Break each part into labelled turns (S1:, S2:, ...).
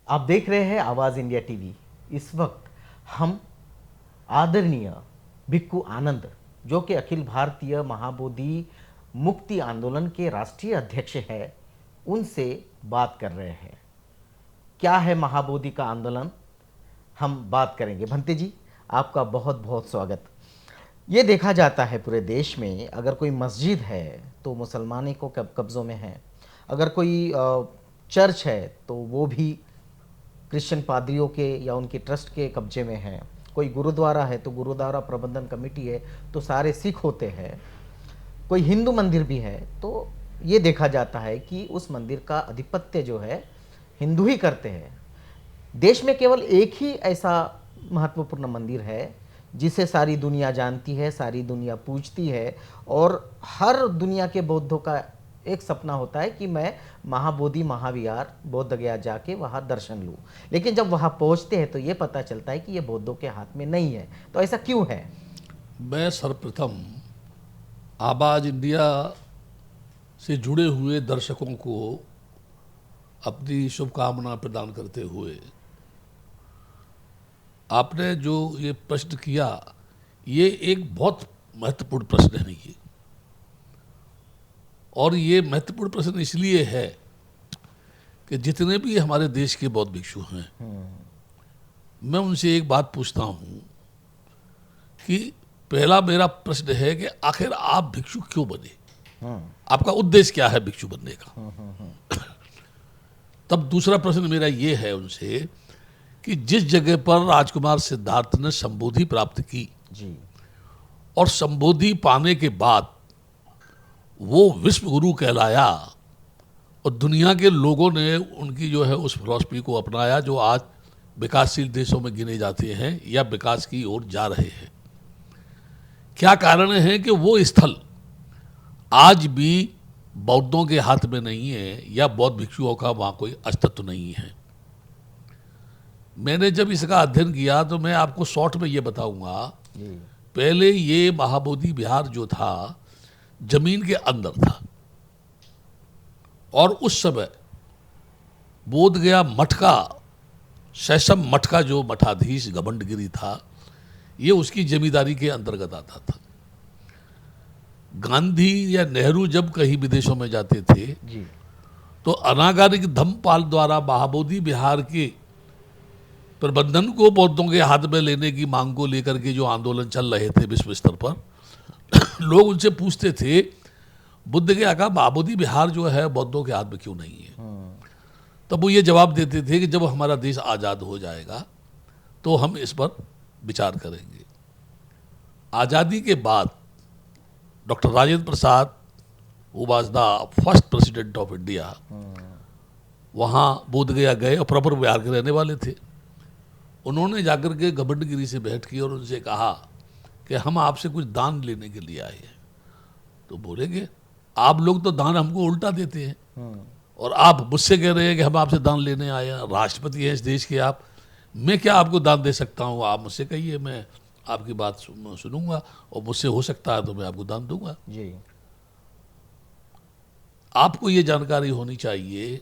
S1: आप देख रहे हैं आवाज़ इंडिया टीवी। इस वक्त हम आदरणीय भिक्खु आनंद, जो कि अखिल भारतीय महाबोधि मुक्ति आंदोलन के राष्ट्रीय अध्यक्ष हैं, उनसे बात कर रहे हैं। क्या है महाबोधि का आंदोलन, हम बात करेंगे। भंते जी, आपका बहुत बहुत स्वागत। ये देखा जाता है पूरे देश में, अगर कोई मस्जिद है तो मुसलमानों को कब्ज़ों में है, अगर कोई चर्च है तो वो भी क्रिश्चियन पादरियों के या उनके ट्रस्ट के कब्जे में है, कोई गुरुद्वारा है तो गुरुद्वारा प्रबंधन कमेटी है तो सारे सिख होते हैं, कोई हिंदू मंदिर भी है तो ये देखा जाता है कि उस मंदिर का अधिपत्य जो है हिंदू ही करते हैं। देश में केवल एक ही ऐसा महत्वपूर्ण मंदिर है जिसे सारी दुनिया जानती है, सारी दुनिया पूजती है, और हर दुनिया के बौद्धों का एक सपना होता है कि मैं महाबोधि महाविहार बोध गया जाके वहाँ दर्शन लूँ। लेकिन जब वहाँ पहुँचते हैं तो ये पता चलता है कि ये बौद्धों के हाथ में नहीं है। तो ऐसा क्यों है?
S2: मैं सर्वप्रथम आवाज़ इंडिया से जुड़े हुए दर्शकों को अपनी शुभकामना प्रदान करते हुए, आपने जो ये प्रश्न किया, ये एक बहुत महत्वपूर्ण प्रश्न है ये। और ये महत्वपूर्ण प्रश्न इसलिए है कि जितने भी हमारे देश के बौद्ध भिक्षु हैं, मैं उनसे एक बात पूछता हूँ कि पहला मेरा प्रश्न है कि आखिर आप भिक्षु क्यों बने? आपका उद्देश्य क्या है भिक्षु बनने का? तब दूसरा प्रश्न मेरा ये है उनसे कि जिस जगह पर राजकुमार सिद्धार्थ ने संबोधि प्राप्त की
S1: जी,
S2: और संबोधि पाने के बाद वो विश्व गुरु कहलाया और दुनिया के लोगों ने उनकी जो है उस फिलॉसफी को अपनाया, जो आज विकासशील देशों में गिने जाते हैं या विकास की ओर जा रहे हैं। क्या कारण है कि वो स्थल आज भी बौद्धों के हाथ में नहीं है या बौद्ध भिक्षुओं का वहाँ कोई अस्तित्व नहीं है? मैंने जब इसका अध्ययन किया तो मैं आपको शॉर्ट में ये बताऊंगा। पहले ये महाबोधि विहार जो था जमीन के अंदर था, और उस समय बोध गया मठ का, शैशम मठ का जो मठाधीश घमंडगिरी था, ये उसकी जमींदारी के अंतर्गत आता था। गांधी या नेहरू जब कहीं विदेशों में जाते थे
S1: जी,
S2: तो अनागारिक धम्मपाल द्वारा महाबोधि विहार के प्रबंधन को बौद्धों के हाथ में लेने की मांग को लेकर के जो आंदोलन चल रहे थे विश्व स्तर पर, लोग उनसे पूछते थे बुद्ध के आका महाबोधि विहार जो है बौद्धों के हाथ में क्यों नहीं है? तब वो ये जवाब देते थे कि जब हमारा देश आज़ाद हो जाएगा तो हम इस पर विचार करेंगे। आज़ादी के बाद doctor Rajendra Prasad, who was the first president of India, वहाँ बोध गया गए और प्रॉपर बिहार के रहने वाले थे। उन्होंने जाकर के घमंडगिरी से भेंट की और उनसे कहा कि हम आपसे कुछ दान लेने के लिए आए हैं। तो बोलेंगे आप लोग तो दान हमको उल्टा देते हैं और आप मुझसे कह रहे हैं कि हम आपसे दान लेने आए हैं, राष्ट्रपति हैं इस देश के आप, मैं क्या आपको दान दे सकता हूँ? आप मुझसे कहिए, मैं आपकी बात सुनूंगा और मुझसे हो सकता है तो मैं आपको दान दूंगा।
S1: जी,
S2: आपको ये जानकारी होनी चाहिए,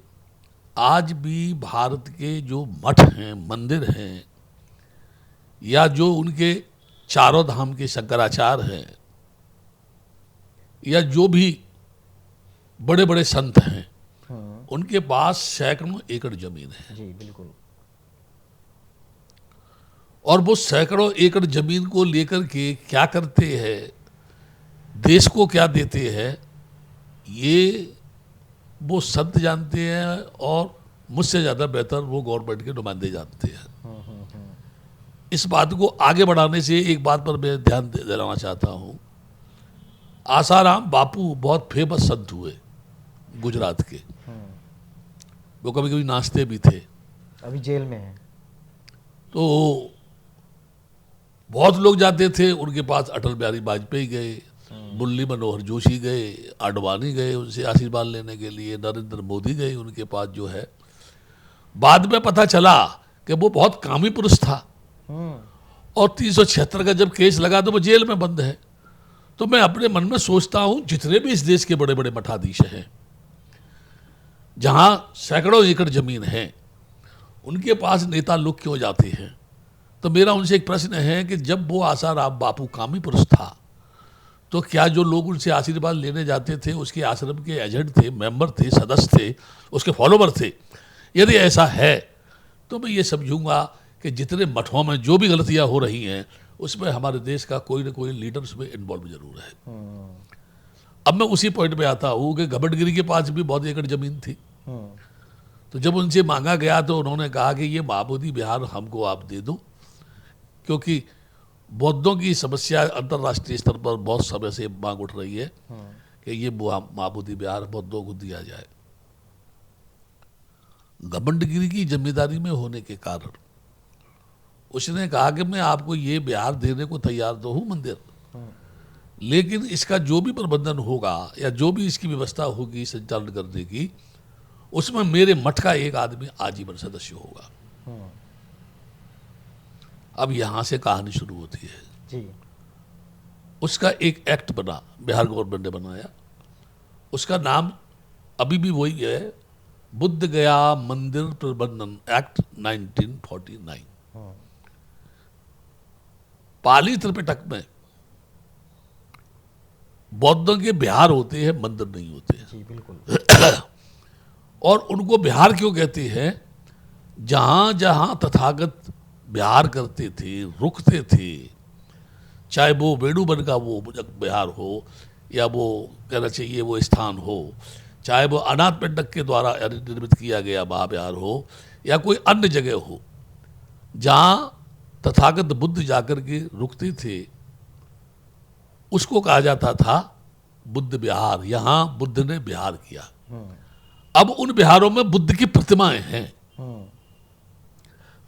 S2: आज भी भारत के जो मठ हैं, मंदिर हैं, या जो उनके चारों धाम के शंकराचार्य हैं, या जो भी बड़े बड़े संत हैं, उनके पास सैकड़ों एकड़ जमीन है।
S1: जी, बिल्कुल।
S2: और वो सैकड़ों एकड़ जमीन को लेकर के क्या करते हैं, देश को क्या देते हैं, ये वो संत जानते हैं और मुझसे ज़्यादा बेहतर वो गवर्नमेंट के नुमाइंदे जानते हैं। इस बात को आगे बढ़ाने से एक बात पर मैं ध्यान दिलाना चाहता हूँ। आसाराम बापू बहुत फेमस संत हुए गुजरात के, वो कभी कभी नाचते भी थे,
S1: अभी जेल में है।
S2: तो बहुत लोग जाते थे उनके पास। अटल बिहारी वाजपेयी गए, मुरली मनोहर जोशी गए, आडवाणी गए उनसे आशीर्वाद लेने के लिए, नरेंद्र मोदी गए उनके पास जो है। बाद में पता चला कि वो बहुत कामी पुरुष था और 376 का जब केस लगा तो वो जेल में बंद है। तो मैं अपने मन में सोचता हूँ, जितने भी इस देश के बड़े बड़े मठाधीश हैं, जहाँ सैकड़ों एकड़ जमीन है, उनके पास नेता लोग क्यों जाते हैं? तो मेरा उनसे एक प्रश्न है कि जब वो आसाराम बापू कामी पुरुष था, तो क्या जो लोग उनसे आशीर्वाद लेने जाते थे उसके आश्रम के एजेंट थे, मेंबर थे, सदस्य थे, उसके फॉलोवर थे? यदि ऐसा है तो मैं ये समझूंगा कि जितने मठों में जो भी गलतियां हो रही हैं उसमें हमारे देश का कोई ना कोई लीडर उसमें इन्वॉल्व जरूर है। अब मैं उसी पॉइंट पे आता हूँ कि घमंडगिरी के पास भी बहुत एकड़ जमीन थी। तो जब उनसे मांगा गया तो उन्होंने कहा कि ये महाबोधि विहार हमको आप दे दो, क्योंकि बौद्धों की समस्या अंतर्राष्ट्रीय स्तर पर बहुत समय से मांग उठ रही है कि ये महाबोधि विहार बौद्धों को दिया जाए। घमंडगिरी की जिम्मेदारी में होने के कारण उसने कहा कि मैं आपको ये विहार देने को तैयार तो हूं मंदिर, लेकिन इसका जो भी प्रबंधन होगा या जो भी इसकी व्यवस्था होगी संचालन करने की, उसमें मेरे मठ का एक आदमी आजीवन सदस्य होगा। अब यहां से कहानी शुरू होती है
S1: जी।
S2: उसका एक एक्ट बना, बिहार गवर्नमेंट ने बनाया, उसका नाम अभी भी वही है, बुद्ध गया मंदिर प्रबंधन एक्ट 1949। पाली त्रिपिटक में बौद्धों के बिहार होते हैं, मंदिर नहीं होते हैं।
S1: जी बिल्कुल।
S2: और उनको बिहार क्यों कहते हैं? जहां जहां तथागत बिहार करते थे, रुकते थे, चाहे वो वेणुवन का वो बिहार हो या वो कहना चाहिए वो स्थान हो, चाहे वो अनाथ पिंडक के द्वारा निर्मित किया गया महाविहार हो या कोई अन्य जगह हो, जहां तथागत बुद्ध जाकर के रुकते थे, उसको कहा जाता था बुद्ध विहार। यहां बुद्ध ने विहार किया। अब उन विहारों में बुद्ध की प्रतिमाएं हैं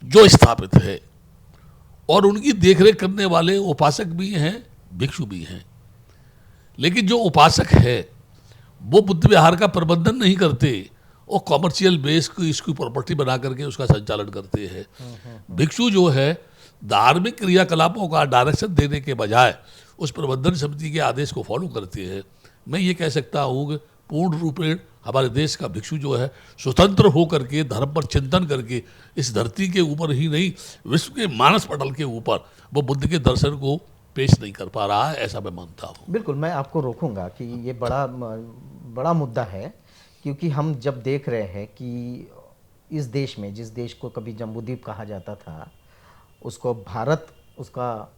S2: जो स्थापित है, और उनकी देखरेख करने वाले उपासक भी हैं, भिक्षु भी हैं। लेकिन जो उपासक है वो बुद्ध विहार का प्रबंधन नहीं करते, वो कॉमर्शियल बेस की इसकी प्रॉपर्टी बना करके उसका संचालन करते हैं। भिक्षु जो है धार्मिक क्रियाकलापों का डायरेक्शन देने के बजाय उस प्रबंधन समिति के आदेश को फॉलो करते हैं। मैं ये कह सकता हूँ कि पूर्ण रूपेण हमारे देश का भिक्षु जो है स्वतंत्र होकर के धर्म पर चिंतन करके इस धरती के ऊपर ही नहीं विश्व के मानस पटल के ऊपर वो बुद्ध के दर्शन को पेश नहीं कर पा रहा है, ऐसा मैं मानता हूँ।
S1: बिल्कुल, मैं आपको रोकूंगा कि ये बड़ा मुद्दा है, क्योंकि हम जब देख रहे हैं कि इस देश में, जिस देश को कभी जम्बूद्वीप कहा जाता था, उसको भारत उसका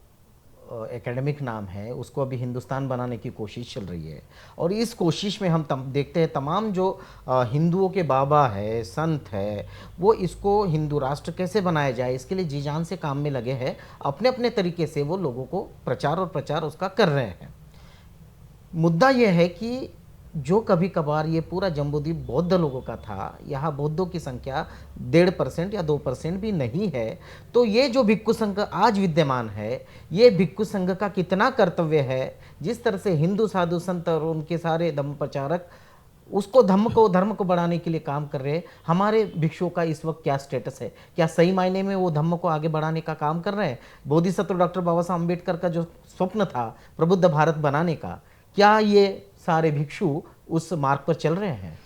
S1: एकेडमिक नाम है, उसको अभी हिंदुस्तान बनाने की कोशिश चल रही है। और इस कोशिश में हम देखते हैं तमाम जो हिंदुओं के बाबा है, संत है, वो इसको हिंदू राष्ट्र कैसे बनाया जाए इसके लिए जी जान से काम में लगे हैं। अपने अपने तरीके से वो लोगों को प्रचार उसका कर रहे हैं। मुद्दा यह है कि जो कभी कभार ये पूरा जम्बूद्वीप बौद्ध लोगों का था, यहाँ बौद्धों की संख्या 1.5% या 2% भी नहीं है, तो ये जो भिक्षु संघ आज विद्यमान है, ये भिक्षु संघ का कितना कर्तव्य है, जिस तरह से हिंदू साधु संत और उनके सारे धम्म प्रचारक उसको धर्म को बढ़ाने के लिए काम कर रहे हैं। हमारे भिक्षुओं का इस वक्त क्या स्टेटस है? क्या सही मायने में वो धर्म को आगे बढ़ाने का काम कर रहे हैं? बोधिसत्व डॉक्टर बाबा साहब अम्बेडकर का जो स्वप्न था प्रबुद्ध भारत बनाने का, क्या ये सारे भिक्षु उस मार्ग पर चल रहे हैं?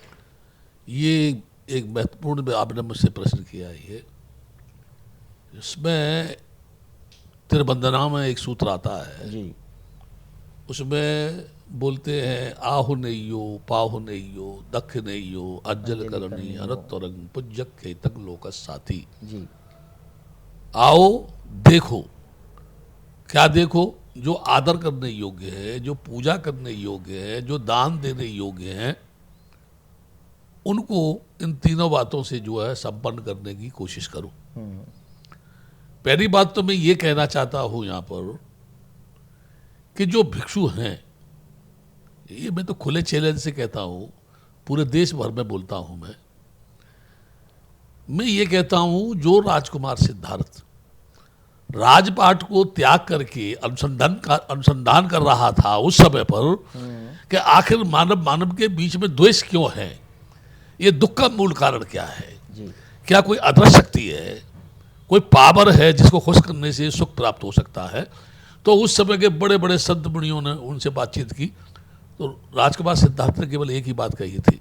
S2: ये एक महत्वपूर्ण आपने मुझसे प्रश्न किया है। इसमें त्रिबंधना में एक सूत्र आता है
S1: जी।
S2: उसमें बोलते हैं आहु नैयो पाहु नैयो दक्ष नैयो अज्जल करणी अनत्वरंग पुज्जक के तक लोक साथी।
S1: जी।
S2: आओ देखो, क्या देखो? जो आदर करने योग्य है, जो पूजा करने योग्य है, जो दान देने योग्य है, उनको इन तीनों बातों से जो है संपन्न करने की कोशिश करो। पहली बात तो मैं ये कहना चाहता हूं यहां पर कि जो भिक्षु हैं, ये मैं तो खुले चैलेंज से कहता हूं, पूरे देश भर में बोलता हूं, मैं ये कहता हूं जो राजकुमार सिद्धार्थ राजपाट को त्याग करके अनुसंधान कर रहा था उस समय पर कि आखिर मानव के बीच में द्वेष क्यों है, ये दुख का मूल कारण क्या है
S1: जी।
S2: क्या कोई अदृश्य शक्ति है, कोई पावर है जिसको खुश करने से सुख प्राप्त हो सकता है? तो उस समय के बड़े बड़े संत मुनियों ने उनसे बातचीत की, तो राजकुमार सिद्धार्थ ने केवल एक ही बात कही थी,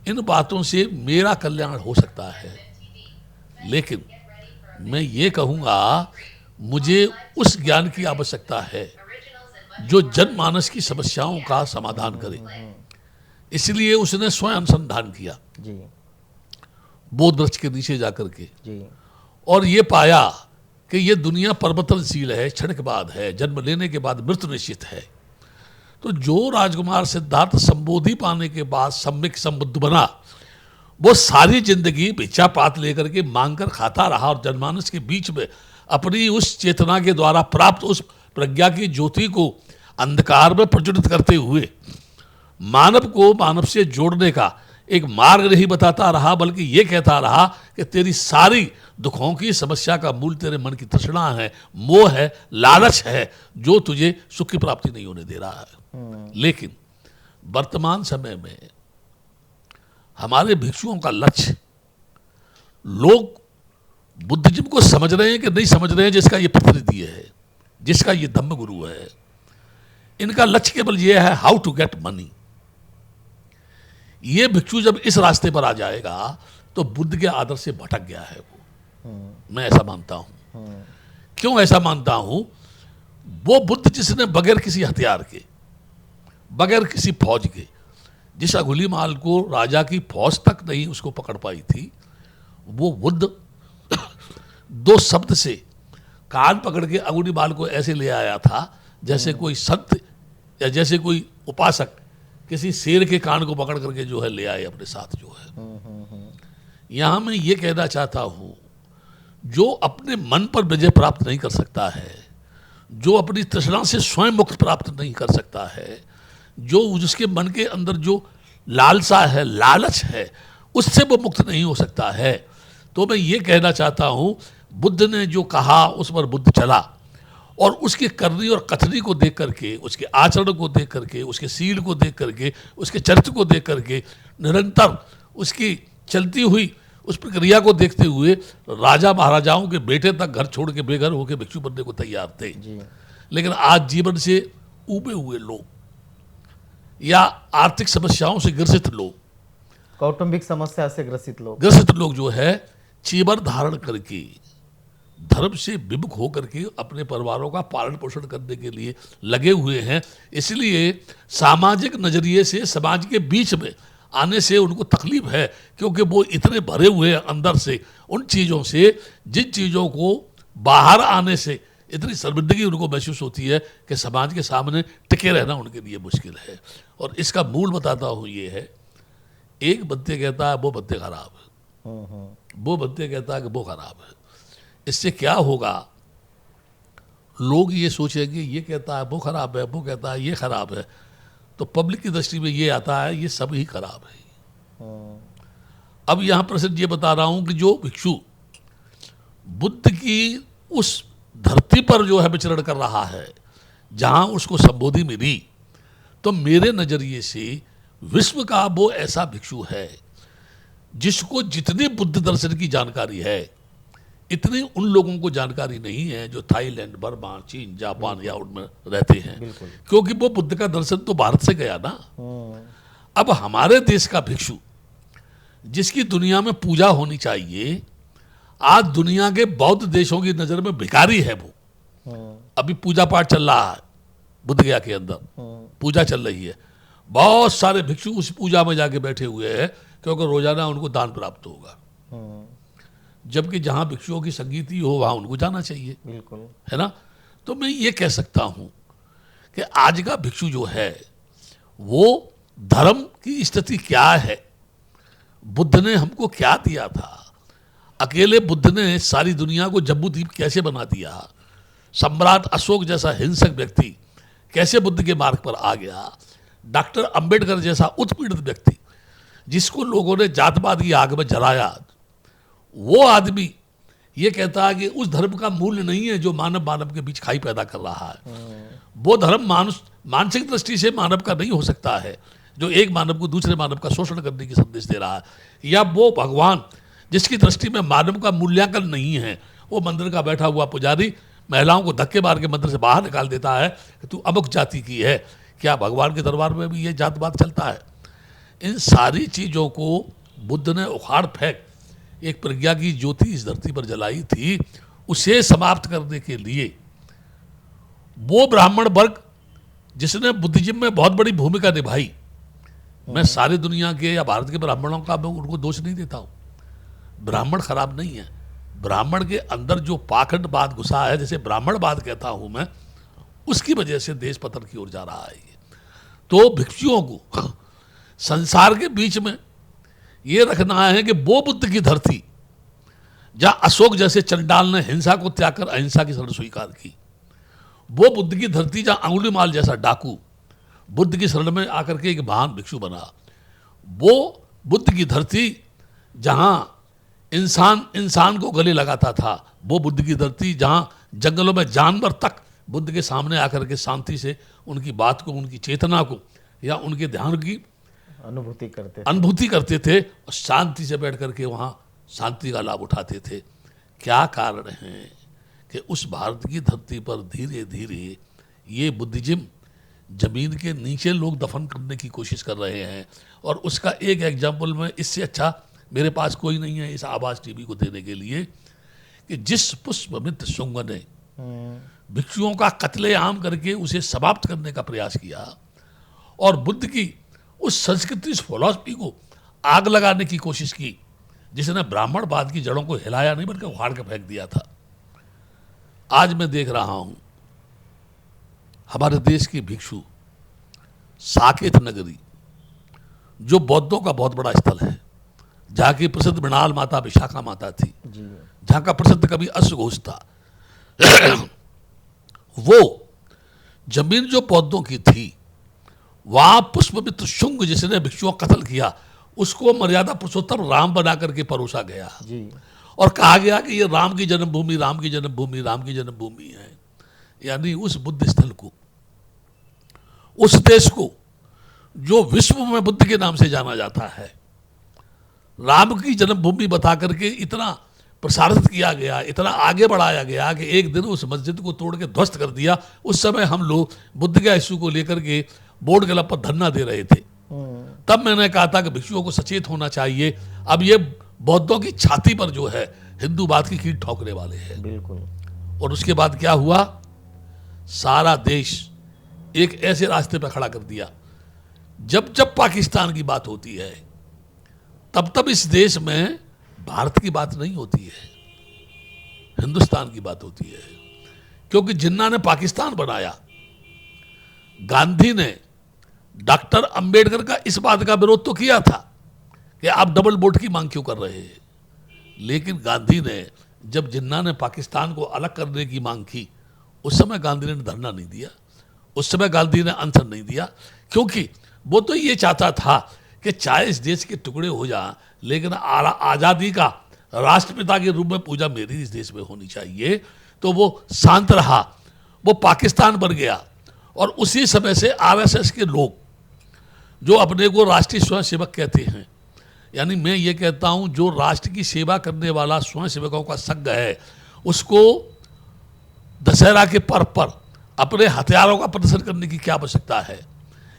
S2: इन बातों से मेरा कल्याण हो सकता है, लेकिन मैं ये कहूँगा, मुझे उस ज्ञान की आवश्यकता है जो जनमानस की समस्याओं का समाधान करे। इसलिए उसने स्वयं अनुसंधान किया
S1: जी
S2: बोध वृक्ष के नीचे जाकर के,
S1: जी
S2: और ये पाया कि ये दुनिया परिवर्तनशील है, क्षण के बाद है, जन्म लेने के बाद मृत्यु निश्चित है। तो जो राजकुमार सिद्धार्थ संबोधि पाने के बाद सम्यक संबुद्ध बना, वो सारी जिंदगी भिक्षा पात लेकर के मांग कर खाता रहा, और जनमानस के बीच में अपनी उस चेतना के द्वारा प्राप्त उस प्रज्ञा की ज्योति को अंधकार में प्रज्वलित करते हुए मानव को मानव से जोड़ने का एक मार्ग नहीं बताता रहा, बल्कि ये कहता रहा कि तेरी सारी दुखों की समस्या का मूल तेरे मन की तृष्णा है, मोह है, लालच है, जो तुझे सुख की प्राप्ति नहीं होने दे रहा है। लेकिन वर्तमान समय में हमारे भिक्षुओं का लक्ष्य, लोग बुद्धिज्म को समझ रहे हैं कि नहीं समझ रहे हैं, जिसका ये प्रतिनिधि है, जिसका ये धम्म गुरु है, इनका लक्ष्य केवल ये है हाउ टू गेट मनी। ये भिक्षु जब इस रास्ते पर आ जाएगा तो बुद्ध के आदर से भटक गया है वो। मैं ऐसा मानता हूं। क्यों ऐसा मानता हूं? वो बुद्ध जिसने बगैर किसी हथियार के, बगैर किसी फौज के, जिस अंगुलीमाल को राजा की फौज तक नहीं उसको पकड़ पाई थी, वो बुद्ध दो शब्द से कान पकड़ के अंगुलीमाल को ऐसे ले आया था जैसे कोई संत या जैसे कोई उपासक किसी शेर के कान को पकड़ करके जो है ले आए अपने साथ जो है। यहां मैं ये कहना चाहता हूं, जो अपने मन पर विजय प्राप्त नहीं कर सकता है, जो अपनी तृष्णा से स्वयं मुक्त प्राप्त नहीं कर सकता है, जो उसके मन के अंदर जो लालसा है, लालच है, उससे वो मुक्त नहीं हो सकता है। तो मैं ये कहना चाहता हूं, बुद्ध ने जो कहा उस पर बुद्ध चला, और उसकी करनी और कथनी को देख करके, उसके आचरण को देख करके, उसके सील को देख करके, उसके चरित्र को देख करके, निरंतर उसकी चलती हुई उस प्रक्रिया को देखते हुए राजा महाराजाओं के बेटे तक घर छोड़ के बेघर होकर भिक्षु बनने को तैयार थे। लेकिन आज जीवन से ऊबे हुए लोग या आर्थिक समस्याओं से ग्रसित लोग,
S1: कौटुंबिक समस्या से ग्रसित लोग
S2: जो है चीवर धारण करके धर्म से विमुख होकर के अपने परिवारों का पालन पोषण करने के लिए लगे हुए हैं। इसलिए सामाजिक नजरिए से समाज के बीच में आने से उनको तकलीफ है, क्योंकि वो इतने भरे हुए हैं अंदर से उन चीज़ों से, जिन चीज़ों को बाहर आने से इतनी शर्मिंदगी उनको महसूस होती है कि समाज के सामने टिके रहना उनके लिए मुश्किल है। और इसका मूल बताता हूँ ये है, एक बंदे कहता है वो बंदे खराब है, वो बंदे कहता है कि वो खराब है। इससे क्या होगा, लोग ये सोचेंगे ये कहता है वो खराब है, वो कहता है ये खराब है, तो पब्लिक की दृष्टि में ये आता है ये सब ही खराब है। अब यहाँ प्रश्न ये बता रहा हूं कि जो भिक्षु बुद्ध की उस धरती पर जो है विचरण कर रहा है, जहां उसको संबोधि मिली, तो मेरे नजरिए से विश्व का वो ऐसा भिक्षु है जिसको जितनी बुद्ध दर्शन की जानकारी है, इतनी उन लोगों को जानकारी नहीं है जो थाईलैंड, बर्मा, चीन, जापान या उनमें रहते हैं, क्योंकि वो बुद्ध का दर्शन तो भारत से गया ना। अब हमारे देश का भिक्षु जिसकी दुनिया में पूजा होनी चाहिए, आज दुनिया के बौद्ध देशों की नजर में भिखारी है वो। अभी पूजा पाठ चल रहा है, बुद्ध गया के अंदर पूजा चल रही है, बहुत सारे भिक्षु उस पूजा में जाके बैठे हुए हैं, क्योंकि रोजाना उनको दान प्राप्त होगा। जबकि जहां भिक्षुओं की संगीति हो वहां उनको जाना चाहिए,
S1: बिल्कुल,
S2: है ना। तो मैं ये कह सकता हूं कि आज का भिक्षु जो है वो धर्म की स्थिति क्या है, बुद्ध ने हमको क्या दिया था। अकेले बुद्ध ने सारी दुनिया को जम्बूद्वीप कैसे बना दिया, सम्राट अशोक जैसा हिंसक व्यक्ति कैसे बुद्ध के मार्ग पर आ गया, डॉक्टर अंबेडकर जैसा उत्पीड़ित व्यक्ति जिसको लोगों ने जातवाद की आग में जलाया, वो आदमी ये कहता है कि उस धर्म का मूल्य नहीं है जो मानव मानव के बीच खाई पैदा कर रहा है। वो धर्म मानसिक दृष्टि से मानव का नहीं हो सकता है जो एक मानव को दूसरे मानव का शोषण करने की संदेश दे रहा है। या वो भगवान जिसकी दृष्टि में मानव का मूल्यांकन नहीं है, वो मंदिर का बैठा हुआ पुजारी महिलाओं को धक्के मार के मंदिर से बाहर निकाल देता है कि तू अमुक जाति की है। क्या भगवान के दरबार में भी ये जातवाद चलता है? इन सारी चीज़ों को बुद्ध ने उखाड़ फेंक एक प्रज्ञा की ज्योति इस धरती पर जलाई थी, उसे समाप्त करने के लिए वो ब्राह्मण वर्ग जिसने बुद्धिज्म में बहुत बड़ी भूमिका निभाई, मैं सारी दुनिया के या भारत के ब्राह्मणों का मैं उनको दोष नहीं देता हूं, ब्राह्मण खराब नहीं है, ब्राह्मण के अंदर जो पाखंडवाद घुसा है, जैसे ब्राह्मणवाद कहता हूं मैं, उसकी वजह से देश पतन की ओर जा रहा है। तो भिक्षुओं को संसार के बीच में ये रखना है कि वो बुद्ध की धरती जहां अशोक जैसे चंडाल ने हिंसा को त्याग कर अहिंसा की शरण स्वीकार की, वो बुद्ध की धरती जहां अंगुलीमाल जैसा डाकू बुद्ध की शरण में आकर के एक महान भिक्षु बना, वो बुद्ध की धरती जहां इंसान इंसान को गले लगाता था, वो बुद्ध की धरती जहां जंगलों में जानवर तक बुद्ध के सामने आकर के शांति से उनकी बात को, उनकी चेतना को या उनके ध्यान की अनुभूति करते थे और शांति से बैठ करके वहाँ शांति का लाभ उठाते थे। क्या कारण है कि उस भारत की धरती पर धीरे धीरे ये बुद्धिज्म जमीन के नीचे लोग दफन करने की कोशिश कर रहे हैं। और उसका एक एग्जाम्पल में इससे अच्छा मेरे पास कोई नहीं है इस आवाज़ टीवी को देने के लिए, कि जिस पुष्पमित्र शुंग ने भिक्षुओं का कत्लेआम करके उसे समाप्त करने का प्रयास किया और बुद्ध की उस संस्कृति, उस फिलॉसफी को आग लगाने की कोशिश की, जिसने ब्राह्मणवाद की जड़ों को हिलाया नहीं बल्कि उखाड़ के फेंक दिया था। आज मैं देख रहा हूं हमारे देश के भिक्षु साकेत नगरी, जो बौद्धों का बहुत बड़ा स्थल है, जहाँ की प्रसिद्ध मृणाल माता विशाखा माता थी, जहाँ का प्रसिद्ध कवि अश्वघोष था, वो जमीन जो बौद्धों की थी, वहां पुष्पमित्र शुंग जिसने भिक्षुओं का कत्ल किया, उसको मर्यादा पुरुषोत्तम राम बना करके परोसा गया और कहा गया कि ये राम की जन्मभूमि, राम की जन्मभूमि, राम की जन्मभूमि है। यानी उस बुद्ध स्थल को, उस देश को जो विश्व में बुद्ध के नाम से जाना जाता है, राम की जन्मभूमि बता करके इतना प्रसारित किया गया, इतना आगे बढ़ाया गया कि एक दिन उस मस्जिद को तोड़ के ध्वस्त कर दिया। उस समय हम लोग बुद्ध के इशू को लेकर के बोर्ड क्लब पर धरना दे रहे थे। तब मैंने कहा था कि भिक्षुओं को सचेत होना चाहिए। अब ये बौद्धों की छाती पर जो है हिंदूवाद की कीट ठोकने वाले हैं।
S1: बिल्कुल।
S2: और उसके बाद क्या हुआ, सारा देश एक ऐसे रास्ते पर खड़ा कर दिया, जब जब पाकिस्तान की बात होती है तब तब इस देश में भारत की बात नहीं होती है, हिंदुस्तान की बात होती है। क्योंकि जिन्ना ने पाकिस्तान बनाया, गांधी ने डॉक्टर अंबेडकर का इस बात का विरोध तो किया था कि आप डबल वोट की मांग क्यों कर रहे हैं, लेकिन गांधी ने जब जिन्ना ने पाकिस्तान को अलग करने की मांग की, उस समय गांधी ने धरना नहीं दिया, उस समय गांधी ने अनशन नहीं दिया, क्योंकि वो तो ये चाहता था कि चाहे इस देश के टुकड़े हो जाएं, लेकिन आज़ादी का राष्ट्रपिता के रूप में पूजा मेरी इस देश में होनी चाहिए। तो वो शांत रहा, वो पाकिस्तान बन गया। और उसी समय से आरएसएस के लोग जो अपने को राष्ट्रीय स्वयंसेवक कहते हैं, यानी मैं ये कहता हूँ जो राष्ट्र की सेवा करने वाला स्वयंसेवकों का संघ है, उसको दशहरा के पर्व पर अपने हथियारों का प्रदर्शन करने की क्या आवश्यकता है।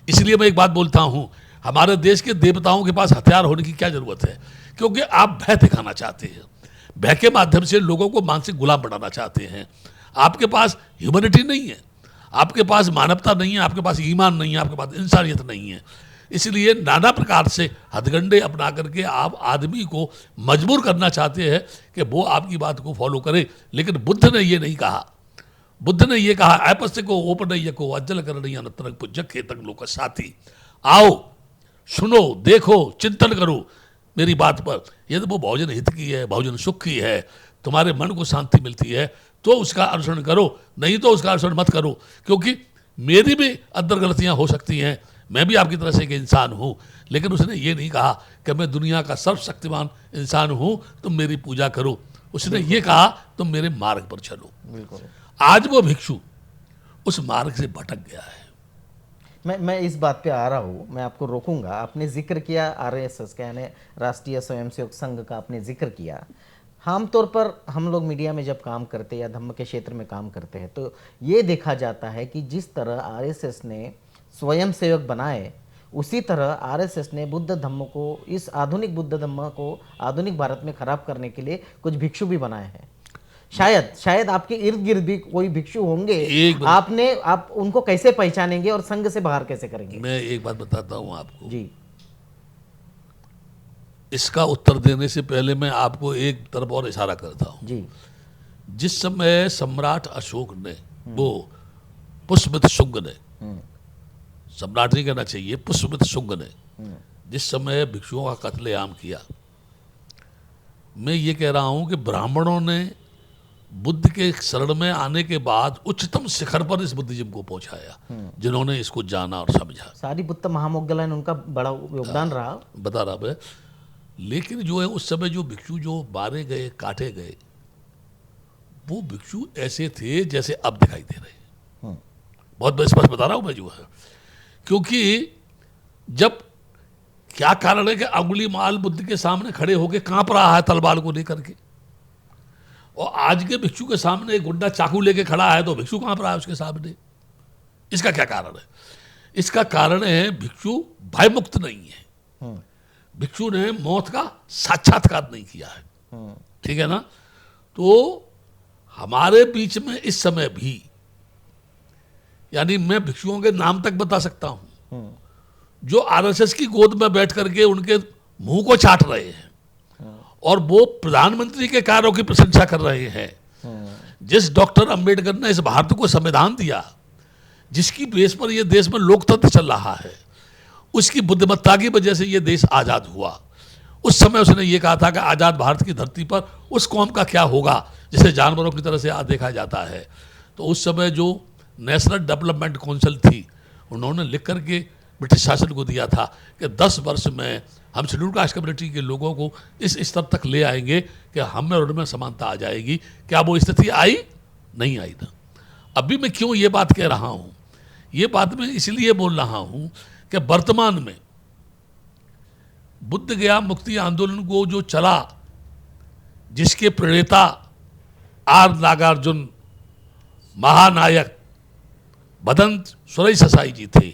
S2: इसलिए मैं एक बात बोलता हूँ, हमारे देश के देवताओं के पास हथियार होने की क्या जरूरत है, क्योंकि आप भय दिखाना चाहते हैं, भय के माध्यम से लोगों को मानसिक गुलाम बनाना चाहते हैं। आपके पास ह्यूमैनिटी नहीं है, आपके पास मानवता नहीं है, आपके पास ईमान नहीं है, आपके पास इंसानियत नहीं है। इसलिए नाना प्रकार से हथगंडे अपना करके आप आदमी को मजबूर करना चाहते हैं कि वो आपकी बात को फॉलो करे। लेकिन बुद्ध ने ये नहीं कहा, बुद्ध ने ये कहा ऐपस्य को ओपनय्य को अज्जल करणीय नतरक पुज्जक खेतक लोक साथी, आओ सुनो देखो चिंतन करो मेरी बात पर। यदि वो भोजन हित की है, भोजन सुख की है, तुम्हारे मन को शांति मिलती है तो उसका अनुसरण करो, नहीं तो उसका अनुसरण मत करो। क्योंकि मेरी भी अंदर गलतियां हो सकती हैं, मैं भी आपकी तरह से एक इंसान हूँ। लेकिन उसने ये नहीं कहा कि मैं दुनिया का सर्वशक्तिमान इंसान हूँ, तुम मेरी पूजा करो। उसने ये कहा तुम मेरे मार्ग पर चलो। आज वो भिक्षु उस मार्ग से भटक गया है।
S1: मैं इस बात पे आ रहा हूँ, मैं आपको रोकूंगा। आपने जिक्र किया आरएसएस का, यानी राष्ट्रीय स्वयंसेवक संघ का आपने जिक्र किया। आमतौर पर हम लोग मीडिया में जब काम करते हैं या धम्म के क्षेत्र में काम करते हैं तो ये देखा जाता है कि जिस तरह आरएसएस ने स्वयंसेवक बनाए, उसी तरह आरएसएस ने बुद्ध धम्म को, इस आधुनिक बुद्ध धम्म को आधुनिक भारत में खराब करने के लिए कुछ भिक्षु भी बनाए हैं। शायद आपके इर्द गिर्द भी कोई भिक्षु होंगे। आप उनको कैसे पहचानेंगे और संघ से बाहर कैसे करेंगे?
S2: मैं एक बात बताता हूं आपको
S1: जी। इसका
S2: उत्तर देने से पहले मैं आपको एक तरफ और इशारा करता हूं
S1: जी।
S2: जिस समय सम्राट अशोक ने, वो पुष्यमित्र शुंग ने, सम्राट नहीं कहना चाहिए, पुष्यमित्र शुंग ने जिस समय भिक्षुओं का कत्लेआम किया, मैं ये कह रहा हूं कि ब्राह्मणों ने बुद्ध के शरण में आने के बाद उच्चतम शिखर पर इस बुद्धिज्म को पहुंचाया, जिन्होंने इसको जाना और समझा।
S1: सारी बुद्ध महामोगलाइन उनका बड़ा योगदान रहा,
S2: बता रहा मैं। लेकिन जो है उस समय जो भिक्षु जो मारे गए, काटे गए, वो भिक्षु ऐसे थे जैसे अब दिखाई दे रहे हैं। बहुत स्पष्ट बता रहा हूं मैं जो है, क्योंकि जब क्या कारण है कि अंगुली माल बुद्ध के सामने खड़े होकर कांप रहा है तलवार को लेकर के, और आज के भिक्षु के सामने एक गुंडा चाकू लेके खड़ा है तो भिक्षु कांप रहा है उसके सामने। इसका क्या कारण है? इसका कारण है भिक्षु भयमुक्त नहीं है, भिक्षु ने मौत का साक्षात्कार नहीं किया है। ठीक है ना? तो हमारे बीच में इस समय भी, यानी मैं भिक्षुओं के नाम तक बता सकता हूं जो आरएसएस की गोद में बैठ करके उनके मुंह को चाट रहे हैं और वो प्रधानमंत्री के कार्यों की प्रशंसा कर रहे हैं। जिस डॉक्टर अंबेडकर ने इस भारत को संविधान दिया, जिसकी बेस पर यह देश में लोकतंत्र चल रहा है, उसकी बुद्धिमत्ता की वजह से यह देश आजाद हुआ। उस समय उसने ये कहा था कि आजाद भारत की धरती पर उस कौम का क्या होगा जिसे जानवरों की तरह से देखा जाता है। तो उस समय जो नेशनल डेवलपमेंट काउंसिल थी, उन्होंने लिख करके ब्रिटिश शासन को दिया था कि 10 वर्ष में हम शेड्यूल कास्ट कम्युनिटी के लोगों को इस स्तर तक ले आएंगे कि हम में और उनमें समानता आ जाएगी। क्या वो स्थिति आई? नहीं आई ना। अभी मैं क्यों ये बात कह रहा हूँ? ये बात मैं इसलिए बोल रहा हूँ कि वर्तमान में बुद्ध गया मुक्ति आंदोलन को जो चला, जिसके प्रणेता आर नागार्जुन महानायक भदंत सुरई ससाई जी थे,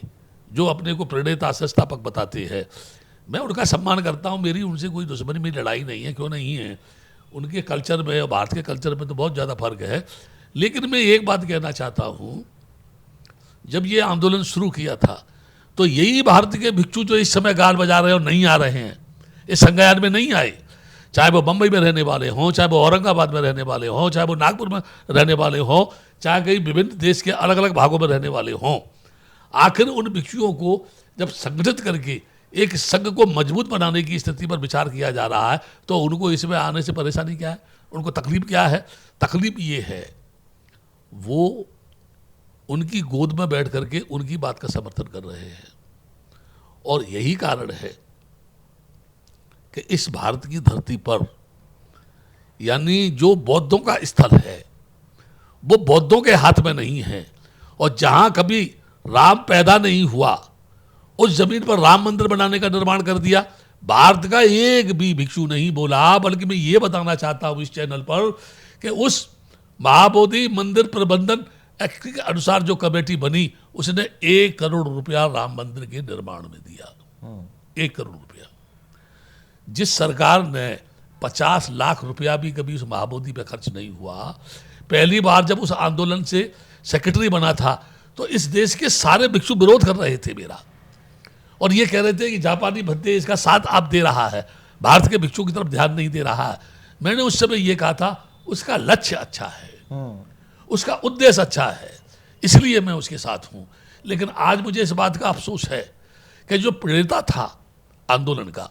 S2: जो अपने को प्रणेता संस्थापक बताते हैं। मैं उनका सम्मान करता हूं, मेरी उनसे कोई दुश्मनी, मेरी लड़ाई नहीं है, क्यों नहीं है। उनके कल्चर में और भारत के कल्चर में तो बहुत ज़्यादा फर्क है। लेकिन मैं एक बात कहना चाहता हूं, जब ये आंदोलन शुरू किया था तो यही भारत के भिक्षु जो इस समय गाल बजा रहे हो नहीं आ रहे हैं, इस संज्ञान में नहीं आए, चाहे वो बम्बई में रहने वाले हों, चाहे वो औरंगाबाद में रहने वाले हों, चाहे वो नागपुर में रहने वाले हों, चाहे कहीं विभिन्न देश के अलग अलग भागों में रहने वाले हों। आखिर उन भिक्षुओं को जब संगठित करके एक संघ को मजबूत बनाने की स्थिति पर विचार किया जा रहा है, तो उनको इसमें आने से परेशानी क्या है? उनको तकलीफ क्या है? तकलीफ ये है, वो उनकी गोद में बैठ करके उनकी बात का समर्थन कर रहे हैं। और यही कारण है कि इस भारत की धरती पर, यानी जो बौद्धों का स्थल है, वो बौद्धों के हाथ में नहीं है। और जहां कभी राम पैदा नहीं हुआ, उस जमीन पर राम मंदिर बनाने का निर्माण कर दिया। भारत का एक भी भिक्षु नहीं बोला, बल्कि मैं ये बताना चाहता हूं इस चैनल पर कि उस महाबोधि मंदिर प्रबंधन एक्ट के अनुसार जो कमेटी बनी, उसने 1 करोड़ रुपया राम मंदिर के निर्माण में दिया। 1 करोड़ रुपया। जिस सरकार ने 50 लाख रुपया भी कभी उस महाबोधि पे खर्च नहीं हुआ। पहली बार जब उस आंदोलन से सेक्रेटरी बना था तो इस देश के सारे भिक्षु विरोध कर रहे थे मेरा, और ये कह रहे थे कि जापानी भद्दे इसका साथ आप दे रहा है, भारत के भिक्षुओं की तरफ ध्यान नहीं दे रहा है। मैंने उस समय ये कहा था उसका लक्ष्य अच्छा है, उसका उद्देश्य अच्छा है, इसलिए मैं उसके साथ हूं। लेकिन आज मुझे इस बात का अफसोस है कि जो प्रेरणा था आंदोलन का,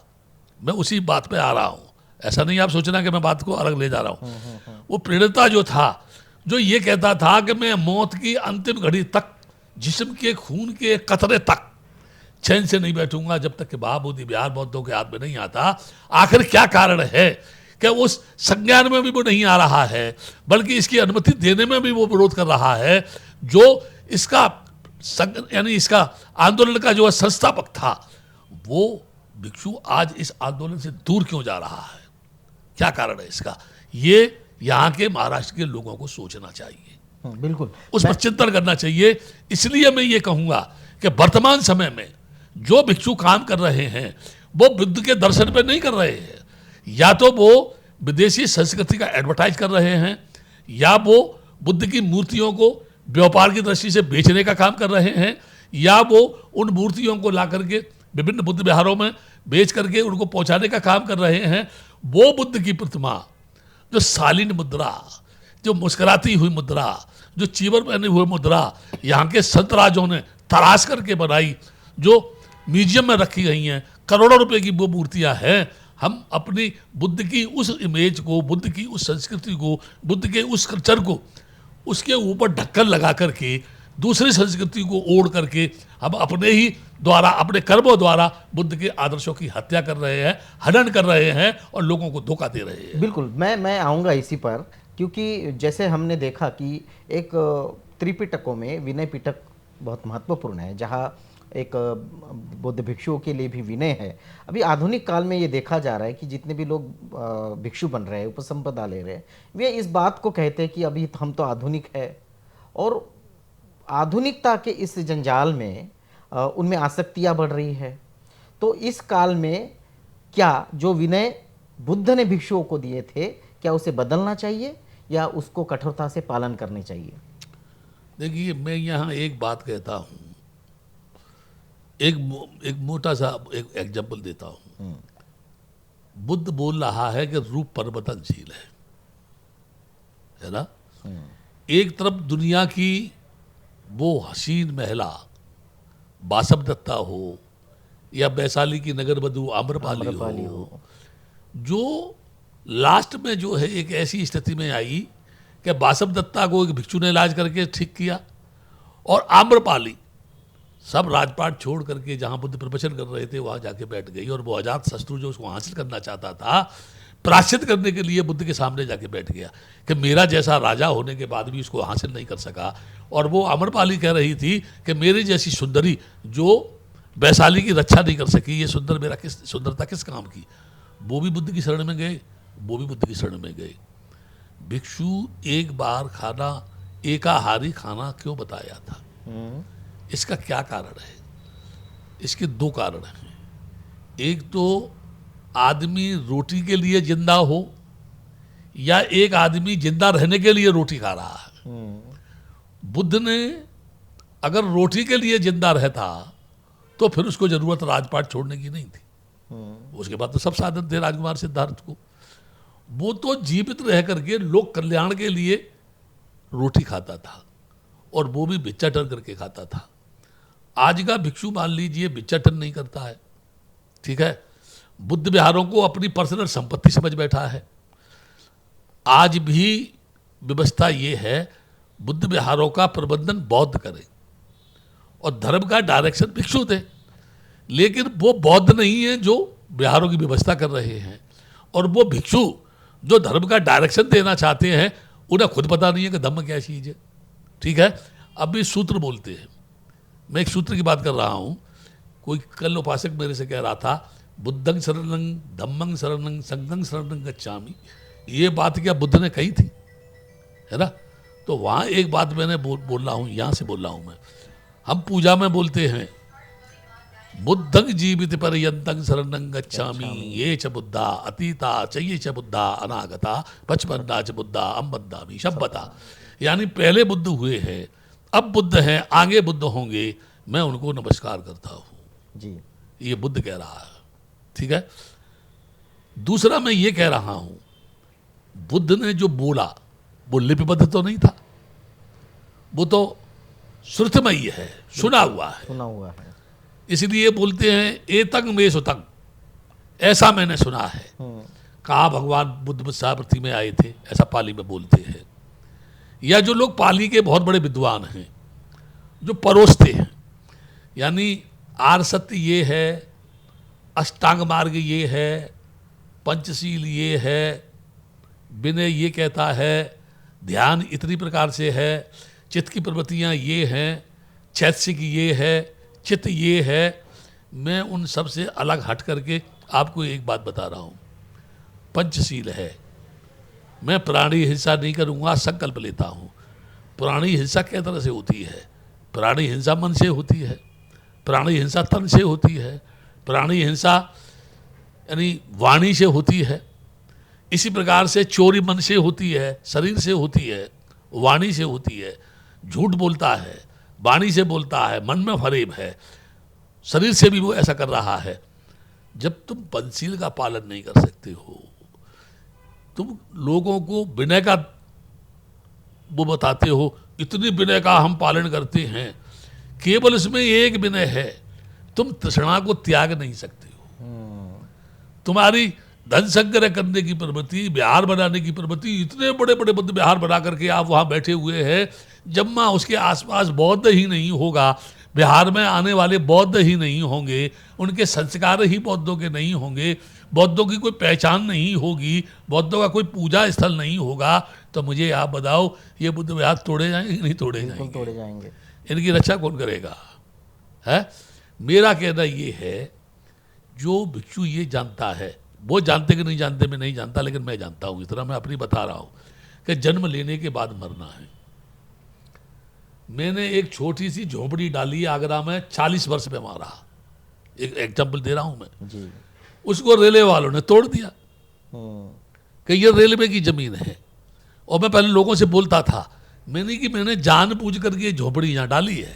S2: मैं उसी बात पे आ रहा हूं। ऐसा नहीं आप सोचना कि मैं बात को अलग ले जा रहा हूं। वो प्रेरणा जो था, जो ये कहता था कि मैं मौत की अंतिम घड़ी तक, जिस्म के खून के कतरे तक चैन से नहीं बैठूंगा जब तक कि महाबोधि बिहार बौद्धों के हाथ में नहीं आता। आखिर क्या कारण है कि उस संज्ञान में भी वो नहीं आ रहा है, बल्कि इसकी अनुमति देने में भी वो विरोध कर रहा है। जो इसका यानी इसका आंदोलन का जो संस्थापक था, वो भिक्षु आज इस आंदोलन से दूर क्यों जा रहा है? क्या कारण है इसका? ये यहाँ के महाराष्ट्र के लोगों को सोचना चाहिए,
S1: बिल्कुल
S2: उस पर चिंतन करना चाहिए। इसलिए मैं ये कहूँगा कि वर्तमान समय में जो भिक्षु काम कर रहे हैं वो बुद्ध के दर्शन पे नहीं कर रहे हैं, या तो वो विदेशी संस्कृति का एडवर्टाइज कर रहे हैं, या वो बुद्ध की मूर्तियों को व्यापार की दृष्टि से बेचने का काम कर रहे हैं, या वो उन मूर्तियों को ला करके विभिन्न बुद्ध विहारों में बेच करके उनको पहुंचाने का काम कर रहे हैं। वो बुद्ध की प्रतिमा, जो शालीन मुद्रा, जो मुस्कुराती हुई मुद्रा, जो चीवर पहने हुए मुद्रा यहाँ के संत राजों ने तराश करके बनाई, जो म्यूजियम में रखी गई हैं, करोड़ों रुपए की वो मूर्तियां हैं। हम अपनी बुद्ध की उस इमेज को, बुद्ध की उस संस्कृति को, बुद्ध के उस कल्चर को, उसके ऊपर ढक्कन लगा करके दूसरी संस्कृति को ओढ़ करके हम अपने ही द्वारा, अपने कर्मों द्वारा बुद्ध के आदर्शों की हत्या कर रहे हैं, हनन कर रहे हैं और लोगों को धोखा दे रहे हैं।
S1: बिल्कुल, मैं आऊँगा इसी पर, क्योंकि जैसे हमने देखा कि एक त्रिपिटकों में विनय पिटक बहुत महत्वपूर्ण है, जहाँ एक बौद्ध भिक्षुओं के लिए भी विनय है। अभी आधुनिक काल में ये देखा जा रहा है कि जितने भी लोग भिक्षु बन रहे हैं, उपसंपदा ले रहे हैं, वे इस बात को कहते हैं कि अभी हम तो आधुनिक है, और आधुनिकता के इस जंजाल में उनमें आसक्तियाँ बढ़ रही है। तो इस काल में क्या जो विनय बुद्ध ने भिक्षुओं को दिए थे, क्या उसे बदलना चाहिए या उसको कठोरता से पालन करनी चाहिए?
S2: देखिए, मैं यहाँ एक बात कहता हूँ, एक मोटा सा एक एग्जाम्पल देता हूँ। बुद्ध बोल रहा है कि रूप परिवर्तनशील है ना। एक तरफ दुनिया की वो हसीन महिला बासव दत्ता हो या वैशाली की नगर वधू आम्रपाली हो, जो लास्ट में जो है एक ऐसी स्थिति में आई कि बासव दत्ता को एक भिक्षु ने इलाज करके ठीक किया, और आम्रपाली सब राजपाट छोड़ करके जहाँ बुद्ध प्रवचन कर रहे थे वहाँ जाके बैठ गई, और वो अजात शत्रु जो उसको हासिल करना चाहता था, प्राश्चित करने के लिए बुद्ध के सामने जाके बैठ गया कि मेरा जैसा राजा होने के बाद भी उसको हासिल नहीं कर सका। और वो आम्रपाली कह रही थी कि मेरी जैसी सुंदरी जो वैशाली की रक्षा नहीं कर सकी, ये सुंदरता किस काम की। वो भी बुद्ध की शरण में गए, वो भी बुद्ध की शरण में गए। भिक्षु एक बार खाना, एकाहारी खाना क्यों बताया था? इसका क्या कारण है? इसके दो कारण हैं। एक तो आदमी रोटी के लिए जिंदा हो, या एक आदमी जिंदा रहने के लिए रोटी खा रहा है। बुद्ध ने अगर रोटी के लिए जिंदा रहता तो फिर उसको जरूरत राजपाट छोड़ने की नहीं थी। उसके बाद तो सब साधन थे राजकुमार सिद्धार्थ को। वो तो जीवित रह करके लोक कल्याण के लिए रोटी खाता था, और वो भी भिक्षाटन करके खाता था। आज का भिक्षु मान लीजिए भिक्षाटन नहीं करता है, ठीक है, बुद्ध विहारों को अपनी पर्सनल संपत्ति समझ बैठा है। आज भी व्यवस्था ये है, बुद्ध विहारों का प्रबंधन बौद्ध करे और धर्म का डायरेक्शन भिक्षु दे, लेकिन वो बौद्ध नहीं है जो विहारों की व्यवस्था कर रहे हैं, और वो भिक्षु जो धर्म का डायरेक्शन देना चाहते हैं उन्हें खुद पता नहीं है कि धम्म क्या चीज़ है। ठीक है, अभी सूत्र बोलते हैं, मैं एक सूत्र की बात कर रहा हूँ। कोई कल उपासक मेरे से कह रहा था, बुद्धं शरणं धम्मं शरणं संघं शरणं गच्छामि। ये बात क्या बुद्ध ने कही थी, है ना? तो वहाँ एक बात मैंने बोल रहा हूँ, यहाँ से बोल रहा हूँ मैं। हम पूजा में बोलते हैं बुद्धं जीवित पर्यंतं शरणं गच्छामि, ये च बुद्धा अतीता चाहिए च बुद्धा अनागता पचपन्ना च बुद्धा अम्बद्धामि शब्बता। यानी पहले बुद्ध हुए हैं, अब बुद्ध हैं, आगे बुद्ध होंगे, मैं उनको नमस्कार करता हूँ
S1: जी।
S2: ये बुद्ध कह रहा है, ठीक है। दूसरा मैं ये कह रहा हूँ, बुद्ध ने जो बोला वो लिपिबद्ध तो नहीं था, वो तो श्रुतमयी है, सुना हुआ है। इसलिए बोलते हैं एतंग में सुतंग, ऐसा मैंने सुना है। कहा भगवान बुद्ध साबरती में आए थे, ऐसा पाली में बोलते हैं। या जो लोग पाली के बहुत बड़े विद्वान हैं, जो परोसते हैं, यानी आर्य सत्य ये है, अष्टांग मार्ग ये है, पंचशील ये है, विनय ये कहता है, ध्यान इतनी प्रकार से है, चित्त की प्रवृत्तियाँ ये हैं, चैतसिक ये है, चित्त ये है। मैं उन सब से अलग हट करके आपको एक बात बता रहा हूँ, पंचशील है। मैं प्राणी हिंसा नहीं करूँगा, संकल्प लेता हूँ। प्राणी हिंसा किस तरह से होती है? प्राणी हिंसा मन से होती है, प्राणी हिंसा तन से होती है, प्राणी हिंसा यानी वाणी से होती है, इसी प्रकार से चोरी मन से होती है, शरीर से होती है, वाणी से होती है, झूठ बोलता है, वाणी से बोलता है, मन में फरेब है, शरीर से भी वो ऐसा कर रहा है। जब तुम पंचशील का पालन नहीं कर सकते हो, तुम लोगों को विनय का वो बताते हो, इतनी विनय का हम पालन करते हैं, केवल इसमें एक विनय है, तुम तृष्णा को त्याग नहीं सकते हो। तुम्हारी धन संग्रह करने की प्रवृत्ति, बिहार बनाने की प्रवृत्ति, इतने बड़े बड़े बुद्ध बिहार बना करके आप वहाँ बैठे हुए हैं, जब माँ उसके आसपास बौद्ध ही नहीं होगा, बिहार में आने वाले बौद्ध ही नहीं होंगे, उनके संस्कार ही बौद्धों के नहीं होंगे, बौद्धों की कोई पहचान नहीं होगी, बौद्धों का कोई पूजा स्थल नहीं होगा, तो मुझे आप बताओ ये बुद्ध विहार तोड़े जाएंगे कि नहीं तोड़े
S1: बिल्कुल
S2: जाएंगे?
S1: तोड़े जाएंगे।
S2: इनकी रक्षा कौन करेगा? है मेरा कहना ये है, जो भिक्षु ये जानता है, वो जानते कि नहीं जानते मैं नहीं जानता, लेकिन मैं जानता हूँ, इतना मैं अपनी बता रहा हूँ कि जन्म लेने के बाद मरना है। मैंने एक छोटी सी झोपड़ी डाली आगरा में, 40 वर्ष पे मारा, एक एग्जाम्पल दे रहा हूँ मैं
S1: जी।
S2: उसको रेलवे वालों ने तोड़ दिया कि ये रेलवे की जमीन है। और मैं पहले लोगों से बोलता था, मैंने कि मैंने जानबूझ करके ये झोपड़ी यहाँ डाली है,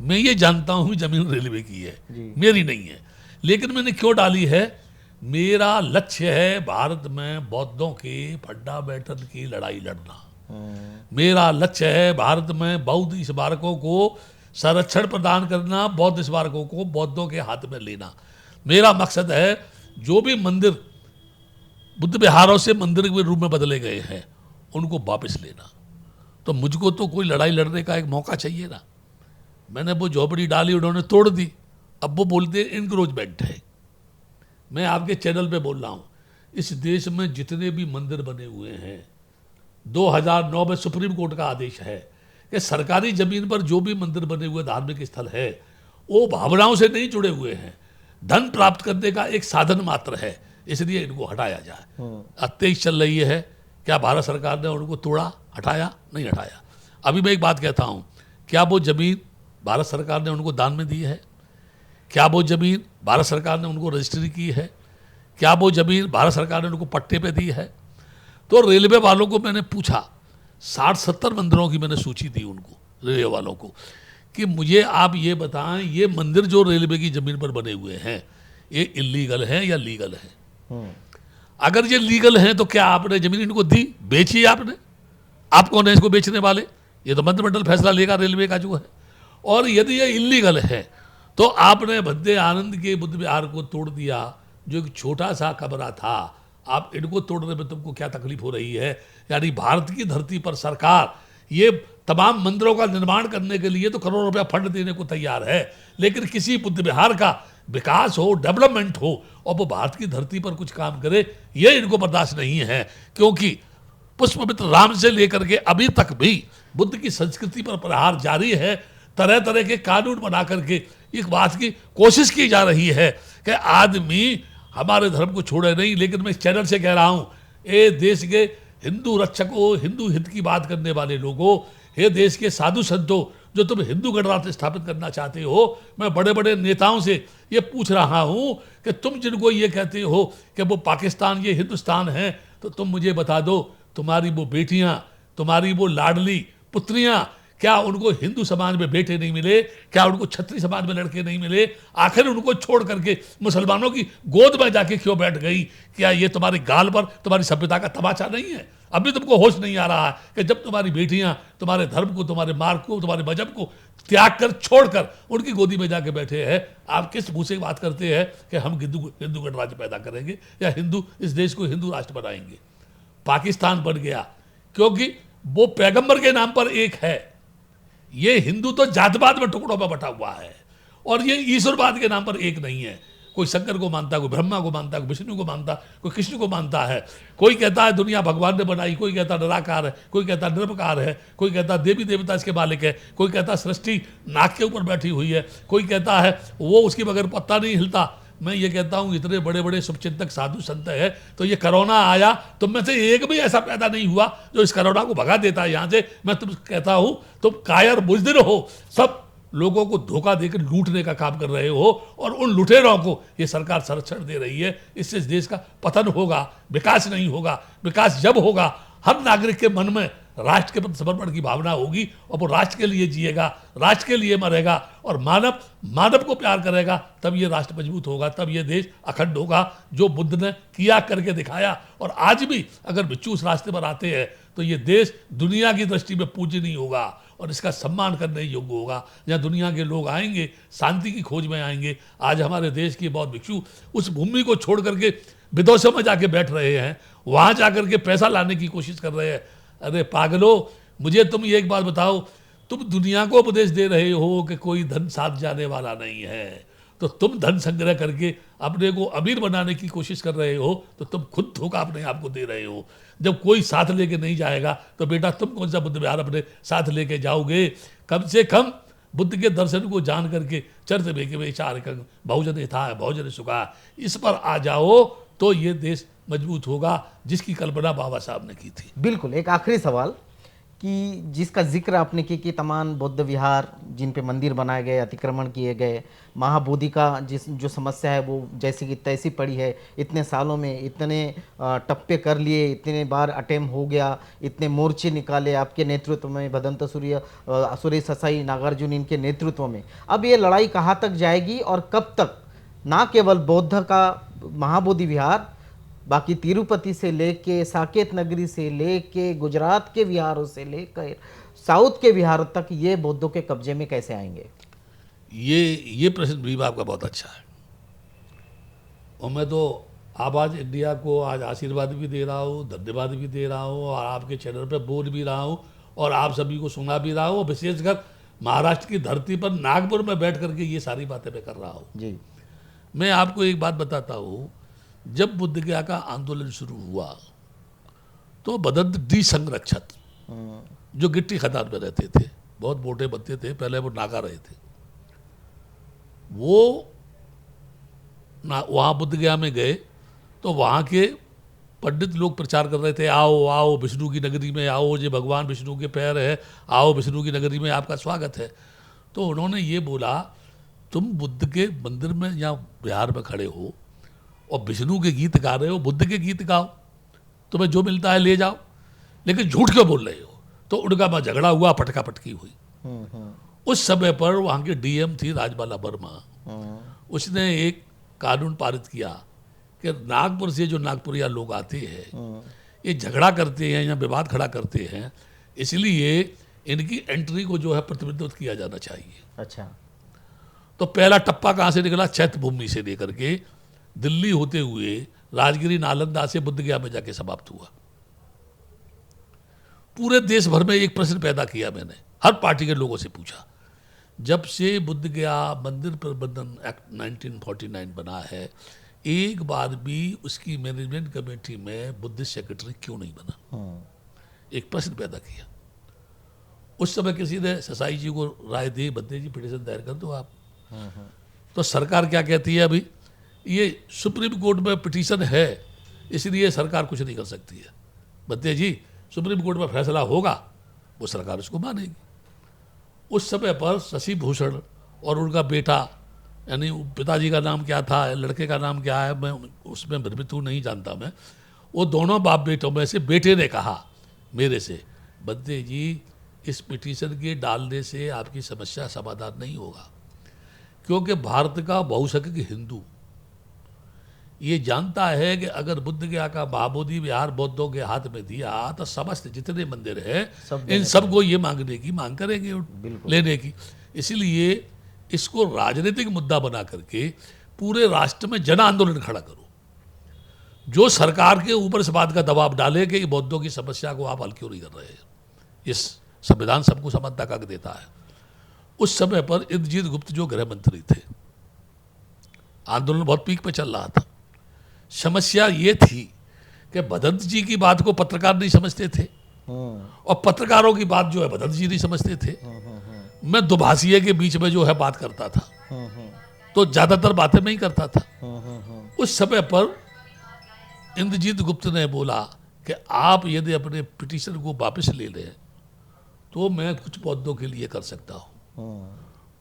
S2: मैं ये जानता हूँ जमीन रेलवे की है, मेरी नहीं है, लेकिन मैंने क्यों डाली है? मेरा लक्ष्य है भारत में बौद्धों के फंडामेंटल की लड़ाई लड़ना। मेरा लक्ष्य है भारत में बौद्ध स्मारकों को संरक्षण प्रदान करना, बौद्ध स्मारकों को बौद्धों के हाथ में लेना। मेरा मकसद है जो भी मंदिर बुद्ध विहारों से मंदिर के रूप में बदले गए हैं उनको वापस लेना। तो मुझको तो कोई लड़ाई लड़ने का एक मौका चाहिए ना। मैंने वो झोपड़ी डाली, उन्होंने तोड़ दी, अब वो बोलते इंक्रोचमेंट है। मैं आपके चैनल पे बोल रहा हूँ, इस देश में जितने भी मंदिर बने हुए हैं, 2009 में सुप्रीम कोर्ट का आदेश है कि सरकारी जमीन पर जो भी मंदिर बने हुए धार्मिक स्थल है वो भावनाओं से नहीं जुड़े हुए हैं, धन प्राप्त करने का एक साधन मात्र है, इसलिए इनको हटाया जाए। अब 23 चल रही है, क्या भारत सरकार ने उनको तोड़ा, हटाया? नहीं हटाया। अभी मैं एक बात कहता हूँ, क्या वो जमीन भारत सरकार ने उनको दान में दी है? क्या वो जमीन भारत सरकार ने उनको रजिस्ट्री की है? क्या वो जमीन भारत सरकार ने उनको पट्टे पे दी है? तो रेलवे वालों को मैंने पूछा, 60-70 मंदिरों की मैंने सूची दी उनको, रेलवे वालों को, कि मुझे आप ये बताएं, ये मंदिर जो रेलवे की जमीन पर बने हुए हैं ये इलीगल है या लीगल है? अगर ये लीगल है तो क्या आपने जमीन इनको दी, बेची आपने? आप कौन है इसको बेचने वाले? ये तो मंत्रिमंडल फैसला लेगा रेलवे का जो है। और यदि ये इलीगल है तो आपने बंदे आनंद के बुद्ध विहार को तोड़ दिया, जो एक छोटा सा कमरा था, आप इनको तोड़ने में तुमको क्या तकलीफ हो रही है? यानी भारत की धरती पर सरकार ये तमाम मंदिरों का निर्माण करने के लिए तो करोड़ों रुपया फंड देने को तैयार है, लेकिन किसी बुद्ध विहार का विकास हो, डेवलपमेंट हो और वो भारत की धरती पर कुछ काम करे, ये इनको बर्दाश्त नहीं है। क्योंकि पुष्पमित्र राम से लेकर के अभी तक भी बुद्ध की संस्कृति पर प्रहार जारी है। तरह तरह के कानून बना करके इस बात की कोशिश की जा रही है कि आदमी हमारे धर्म को छोड़े नहीं। लेकिन मैं इस चैनल से कह रहा हूँ, ये देश के हिंदू रक्षकों, हिंदू हित की बात करने वाले लोगों, हे देश के साधु संतों, जो तुम हिंदू गणराज्य स्थापित करना चाहते हो, मैं बड़े बड़े नेताओं से ये पूछ रहा हूँ कि तुम जिनको ये कहते हो कि वो पाकिस्तान ये हिंदुस्तान है, तो तुम मुझे बता दो, तुम्हारी वो बेटियाँ, तुम्हारी वो लाडली पुत्रियाँ, क्या उनको हिंदू समाज में बेटे नहीं मिले? क्या उनको क्षत्रिय समाज में लड़के नहीं मिले? आखिर उनको छोड़ करके मुसलमानों की गोद में जाके क्यों बैठ गई? क्या ये तुम्हारे गाल पर तुम्हारी सभ्यता का तमाचा नहीं है? अभी तुमको होश नहीं आ रहा है कि जब तुम्हारी बेटियां तुम्हारे धर्म को, तुम्हारे मार्ग को, तुम्हारे मजहब को त्याग कर, छोड़कर उनकी गोदी में जाके बैठे हैं, आप किस मुँह से बात करते हैं कि हम हिंदू गणराज्य पैदा करेंगे या हिंदू इस देश को हिंदू राष्ट्र बनाएंगे? पाकिस्तान बन गया क्योंकि वो पैगंबर के नाम पर एक है। ये हिंदू तो जातवाद में टुकड़ों में बटा हुआ है और ये ईश्वरवाद के नाम पर एक नहीं है। कोई शंकर को मानता है, कोई ब्रह्मा को मानता है, कोई विष्णु को मानता है, कोई कृष्ण को मानता है। कोई कहता है दुनिया भगवान ने बनाई, कोई कहता है निराकार है, कोई कहता है निरपकार है, कोई कहता है देवी देवता इसके मालिक है, कोई कहता है सृष्टि नाक के ऊपर बैठी हुई है, कोई कहता है वो उसके बगैर पत्ता नहीं हिलता। मैं ये कहता हूँ इतने बड़े बड़े शुभचिंतक साधु संत है, तो ये कोरोना आया, तुम में से एक भी ऐसा पैदा नहीं हुआ जो इस कोरोना को भगा देता है यहाँ से। मैं तुम कहता हूँ तुम कायर बुजदिल हो, सब लोगों को धोखा देकर लूटने का काम कर रहे हो और उन लुटेरों को ये सरकार संरक्षण दे रही है। इससे इस देश का पतन होगा, विकास नहीं होगा। विकास जब होगा हर नागरिक के मन में राष्ट्र के प्रति समर्पण की भावना होगी और वो राष्ट्र के लिए जिएगा, राष्ट्र के लिए मरेगा और मानव को प्यार करेगा, तब ये राष्ट्र मजबूत होगा, तब ये देश अखंड होगा। जो बुद्ध ने किया करके दिखाया और आज भी अगर बिच्छू उस रास्ते पर आते हैं तो ये देश दुनिया की दृष्टि में पूजनीय होगा और इसका सम्मान करने योग्य होगा। जहाँ दुनिया के लोग आएंगे, शांति की खोज में आएंगे। आज हमारे देश के बहुत भिक्षु उस भूमि को छोड़ करके विदेशों में जाके बैठ रहे हैं, वहाँ जाकर के पैसा लाने की कोशिश कर रहे हैं। अरे पागलो, मुझे तुम ये एक बात बताओ, तुम दुनिया को उपदेश दे रहे हो कि कोई धन साथ जाने वाला नहीं है, तो तुम धन संग्रह करके अपने को अमीर बनाने की कोशिश कर रहे हो, तो तुम खुद धोखा अपने आप को दे रहे हो। जब कोई साथ लेके नहीं जाएगा तो बेटा तुम कौन सा बुद्ध विहार अपने साथ लेके जाओगे। कम से कम बुद्ध के दर्शन को जान करके चर्च में के विचार बहुजन था बहुजन सुखा, इस पर आ जाओ तो ये देश मजबूत होगा जिसकी कल्पना बाबा साहब ने की थी।
S1: बिल्कुल। एक आखिरी सवाल कि जिसका जिक्र आपने किया कि तमाम बौद्ध विहार जिन पे मंदिर बनाए गए, अतिक्रमण किए गए, महाबोधि का जो समस्या है वो जैसी की तैसी पड़ी है, इतने सालों में इतने टप्पे कर लिए, इतने बार अटेम्प्ट हो गया, इतने मोर्चे निकाले आपके नेतृत्व में, भदंत सूर्य, सुरेश ससाई, नागार्जुन इनके नेतृत्व में। अब ये लड़ाई कहाँ तक जाएगी और कब तक ना केवल बौद्ध का महाबोधि विहार, बाकी तिरुपति से लेके साकेत नगरी से लेके गुजरात के विहारों से लेकर साउथ के विहारों तक ये बौद्धों के कब्जे में कैसे आएंगे?
S2: ये प्रश्न भी आपका बहुत अच्छा है और मैं तो आवाज इंडिया को आज आशीर्वाद भी दे रहा हूँ, धन्यवाद भी दे रहा हूँ और आपके चैनल पर बोल भी रहा हूँ और आप सभी को सुना भी रहा हूँ। विशेषकर महाराष्ट्र की धरती पर नागपुर में बैठ करके ये सारी बातें मैं कर रहा हूँ
S1: जी।
S2: मैं आपको एक बात बताता हूँ, जब बुद्ध गया का आंदोलन शुरू हुआ तो भदंत डी संरक्षक जो गिट्टी खदान में रहते थे, बहुत मोटे बनते थे, पहले वो नागा रहे थे, वो वहाँ बुद्ध गया में गए तो वहाँ के पंडित लोग प्रचार कर रहे थे, आओ आओ विष्णु की नगरी में आओ, ये भगवान विष्णु के पैर है, आओ विष्णु की नगरी में आपका स्वागत है। तो उन्होंने ये बोला, तुम बुद्ध के मंदिर में या बिहार में खड़े हो और विष्णु के गीत गा रहे हो, बुद्ध के गीत गाओ, तुम्हें जो मिलता है ले जाओ, लेकिन झूठ क्यों बोल रहे हो। तो उनका वहाँ झगड़ा हुआ, पटका पटकी हुई। उस समय पर वहाँ के डीएम थी राजबाला वर्मा, उसने एक कानून पारित किया कि नागपुर से जो नागपुरिया लोग आते हैं ये झगड़ा करते हैं या विवाद खड़ा करते हैं, इसलिए इनकी एंट्री को जो है प्रतिबंधित किया जाना चाहिए।
S1: अच्छा।
S2: तो पहला टप्पा कहाँ से निकला? चैत्य भूमि से लेकर के दिल्ली होते हुए राजगिरी नालंदा से बुद्ध गया में जाके समाप्त हुआ। पूरे देश भर में एक प्रश्न पैदा किया मैंने, हर पार्टी के लोगों से पूछा, जब से बुद्ध गया मंदिर प्रबंधन एक्ट 1949 बना है, एक बार भी उसकी मैनेजमेंट कमेटी में बुद्धिस्ट सेक्रेटरी क्यों नहीं बना? एक प्रश्न पैदा किया। उस समय किसी ने ससाई जी को राय दी, बद्दे जी पिटीशन दायर कर दो आप। तो सरकार क्या कहती है, अभी ये सुप्रीम कोर्ट में पिटीशन है इसलिए सरकार कुछ नहीं कर सकती है। बद्दे जी, सुप्रीम कोर्ट में फैसला होगा वो सरकार उसको मानेगी। उस समय पर शशि भूषण और उनका बेटा, यानी पिताजी का नाम क्या था, लड़के का नाम क्या है, मैं उसमें भ्रमित हूँ, नहीं जानता मैं, वो दोनों बाप बेटों में से बेटे ने कहा मेरे से, बद्दे जी इस पिटीशन के डालने से आपकी समस्या समाधान नहीं होगा, क्योंकि भारत का बहुसंख्यक हिंदू ये जानता है कि अगर बुद्ध गया का महाबोधि विहार बौद्धों के हाथ में दिया तो समस्त जितने मंदिर हैं इन सबको ये मांगने की मांग करेंगे, लेने की। इसलिए इसको राजनीतिक मुद्दा बना करके पूरे राष्ट्र में जन आंदोलन खड़ा करो, जो सरकार के ऊपर इस बात का दबाव डाले कि बौद्धों की समस्या को आप हल क्यों नहीं कर रहे हैं। इस संविधान सबको समानता का हक देता है। उस समय पर इंद्रजीत गुप्त जो गृह मंत्री थे, आंदोलन बहुत पीक पे चल रहा था। समस्या ये थी कि भदंत जी की बात को पत्रकार नहीं समझते थे और पत्रकारों की बात जो है भदंत जी नहीं समझते थे। मैं दुभाषिए के बीच में जो है बात करता था, तो ज्यादातर बातें मैं ही करता था। उस समय पर इंद्रजीत गुप्त ने बोला कि आप यदि अपने पिटीशन को वापस ले लें तो मैं कुछ बौद्धों के लिए कर सकता हूँ।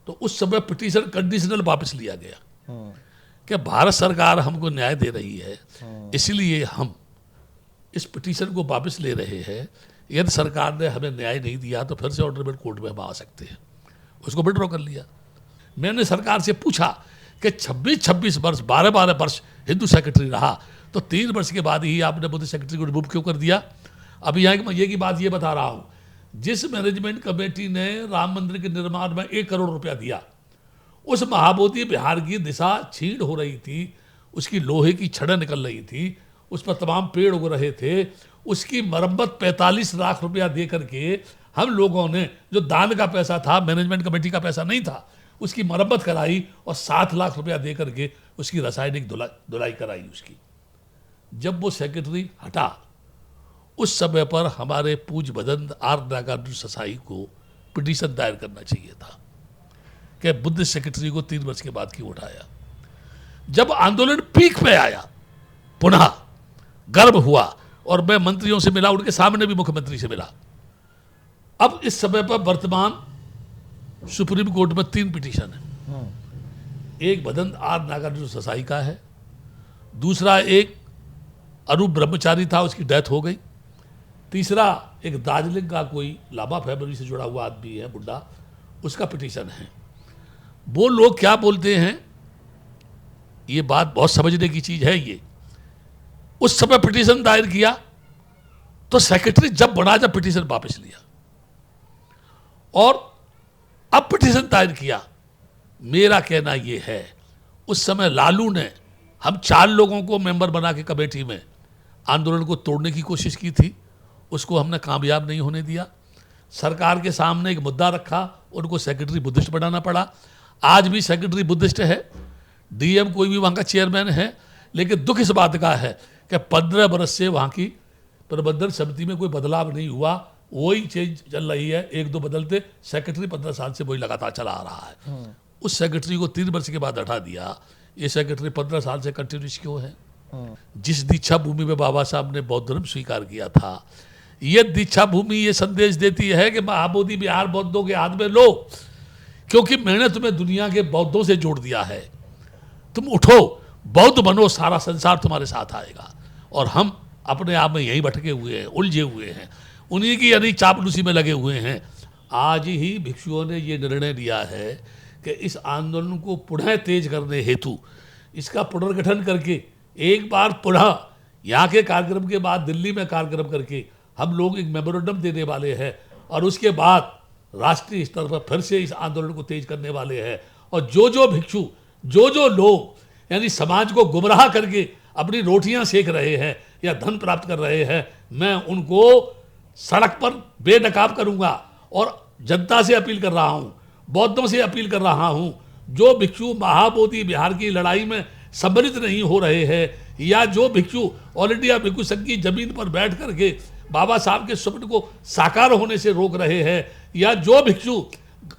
S2: तो तो उस समय पिटीशन कंडीशनल वापस लिया गया कि भारत सरकार हमको न्याय दे रही है, इसलिए हम इस पिटीशन को वापस ले रहे हैं। यदि सरकार ने हमें न्याय नहीं दिया तो फिर से ऑर्डर कोर्ट में हम आ सकते हैं। उसको विड्रॉ कर लिया। मैंने सरकार से पूछा कि 26-26 वर्ष 12-12 वर्ष हिंदू सेक्रेटरी रहा, तो 3 वर्ष के बाद ही आपने बुद्धिस्ट सेक्रेटरी को रिमूव क्यों कर दिया? अभी यहाँ मैं ये की बात ये बता रहा हूँ, जिस मैनेजमेंट कमेटी ने राम मंदिर के निर्माण में 1 करोड़ रुपया दिया, उस महाबोधि विहार की दिशा छीण हो रही थी, उसकी लोहे की छड़ें निकल रही थी, उस पर तमाम पेड़ उग रहे थे, उसकी मरम्मत 45 लाख रुपया दे करके हम लोगों ने, जो दान का पैसा था, मैनेजमेंट कमेटी का पैसा नहीं था, उसकी मरम्मत कराई और 7 लाख रुपया दे करके उसकी रासायनिक धुलाई कराई उसकी। जब वो सेक्रेटरी हटा, उस समय पर हमारे पूज्य भदंत आर नागार्जुन ससाई को पिटीशन दायर करना चाहिए था कि बुद्धिस्ट सेक्रेटरी को 3 वर्ष के बाद क्यों उठाया। जब आंदोलन पीक पे आया, पुनः गर्व हुआ और मैं मंत्रियों से मिला, उनके सामने भी मुख्यमंत्री से मिला। अब इस समय पर वर्तमान सुप्रीम कोर्ट में 3 पिटीशन है। एक भदंत आर नागार्जुन ससाई का है, दूसरा एक अरूप ब्रह्मचारी था, उसकी डेथ हो गई, तीसरा एक दार्जिलिंग का कोई लामा फैमिली से जुड़ा हुआ आदमी है, बुड्ढा, उसका पिटीशन है। वो लोग क्या बोलते हैं, ये बात बहुत समझने की चीज है। ये उस समय पिटीशन दायर किया तो सेक्रेटरी जब बना, जब पिटीशन वापस लिया, और अब पिटीशन दायर किया। मेरा कहना यह है, उस समय लालू ने हम 4 लोगों को मेंबर बना के कमेटी में आंदोलन को तोड़ने की कोशिश की थी, उसको हमने कामयाब नहीं होने दिया। सरकार के सामने एक मुद्दा रखा, उनको सेक्रेटरी बुद्धिस्ट बनाना पड़ा। आज भी सेक्रेटरी बुद्धिस्ट है, डीएम कोई भी वहाँ का चेयरमैन है, लेकिन दुख इस बात का है कि 15 बरस से वहाँ की प्रबंधन समिति में कोई बदलाव नहीं हुआ, वही चेंज चल रही है, 1-2 बदलते, सेक्रेटरी 15 साल से वही लगातार चला आ रहा है। उस सेक्रेटरी को 3 वर्ष के बाद हटा दिया। ये सेक्रेटरी 15 साल से कंटिन्यूस क्यों है? जिस दीक्षा भूमि में बाबा साहब ने बौद्ध धर्म स्वीकार किया था, ये दीक्षा भूमि ये संदेश देती है कि महाबोधि विहार बौद्धों के हाथ में लो, क्योंकि मैंने तुम्हें दुनिया के बौद्धों से जोड़ दिया है। तुम उठो, बौद्ध बनो, सारा संसार तुम्हारे साथ आएगा। और हम अपने आप में यहीं भटके हुए हैं, उलझे हुए हैं, उन्हीं की यानी चापलूसी में लगे हुए हैं। आज ही भिक्षुओं ने ये निर्णय लिया है कि इस आंदोलन को पुनः तेज करने हेतु इसका पुनर्गठन करके एक बार पुनः यहाँ के कार्यक्रम के बाद दिल्ली में कार्यक्रम करके हम लोग एक मेमोरेंडम देने वाले हैं, और उसके बाद राष्ट्रीय स्तर पर फिर से इस आंदोलन को तेज करने वाले हैं। और जो भिक्षु, जो लोग यानी समाज को गुमराह करके अपनी रोटियां सेक रहे हैं या धन प्राप्त कर रहे हैं, मैं उनको सड़क पर बेनकाब करूंगा। और जनता से अपील कर रहा हूं, बौद्धों से अपील कर रहा हूं, जो भिक्षु महाबोधि विहार की लड़ाई में सम्मिलित नहीं हो रहे हैं, या जो भिक्षु ऑल इंडिया भिक्षु संघ की जमीन पर बैठ करके बाबा साहब के स्वप्न को साकार होने से रोक रहे हैं, या जो भिक्षु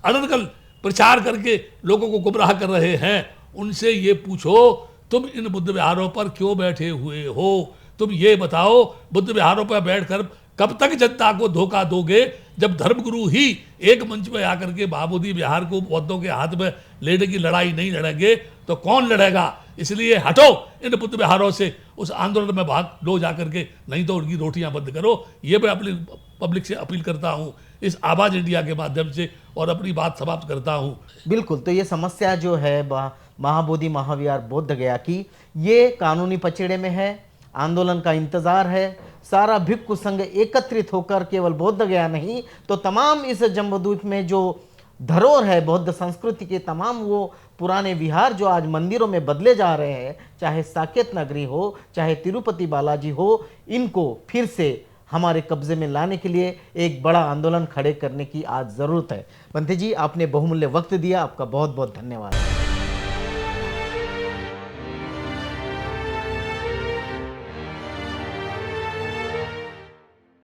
S2: अनर्गल प्रचार करके लोगों को गुमराह कर रहे हैं, उनसे ये पूछो, तुम इन बुद्ध विहारों पर क्यों बैठे हुए हो? तुम ये बताओ, बुद्ध विहारों पर बैठकर कब तक जनता को धोखा दोगे? जब धर्मगुरु ही एक मंच में आकर के महाबोधि विहार को बौद्धों के हाथ में लेने की लड़ाई नहीं लड़ेंगे तो कौन लड़ेगा? इसलिए हटो इन बुद्ध विहारों से, उस आंदोलन में भाग लो जाकर के, नहीं तो उनकी रोटियां बंद करो। ये मैं अपनी पब्लिक से अपील करता हूँ इस आवाज़ इंडिया के माध्यम से, और अपनी बात समाप्त करता हूँ।
S1: बिल्कुल, तो ये समस्या जो है महाबोधि महाविहार बोध गया की, ये कानूनी पचड़े में है, आंदोलन का इंतजार है। सारा भिक्षु संघ एकत्रित होकर केवल बोध गया नहीं तो तमाम इस जम्बूद्वीप में जो धरोहर है बौद्ध संस्कृति के, तमाम वो पुराने विहार जो आज मंदिरों में बदले जा रहे हैं, चाहे साकेत नगरी हो, चाहे तिरुपति बालाजी हो, इनको फिर से हमारे कब्जे में लाने के लिए एक बड़ा आंदोलन खड़े करने की आज ज़रूरत है। बंते जी, आपने बहुमूल्य वक्त दिया, आपका बहुत बहुत धन्यवाद।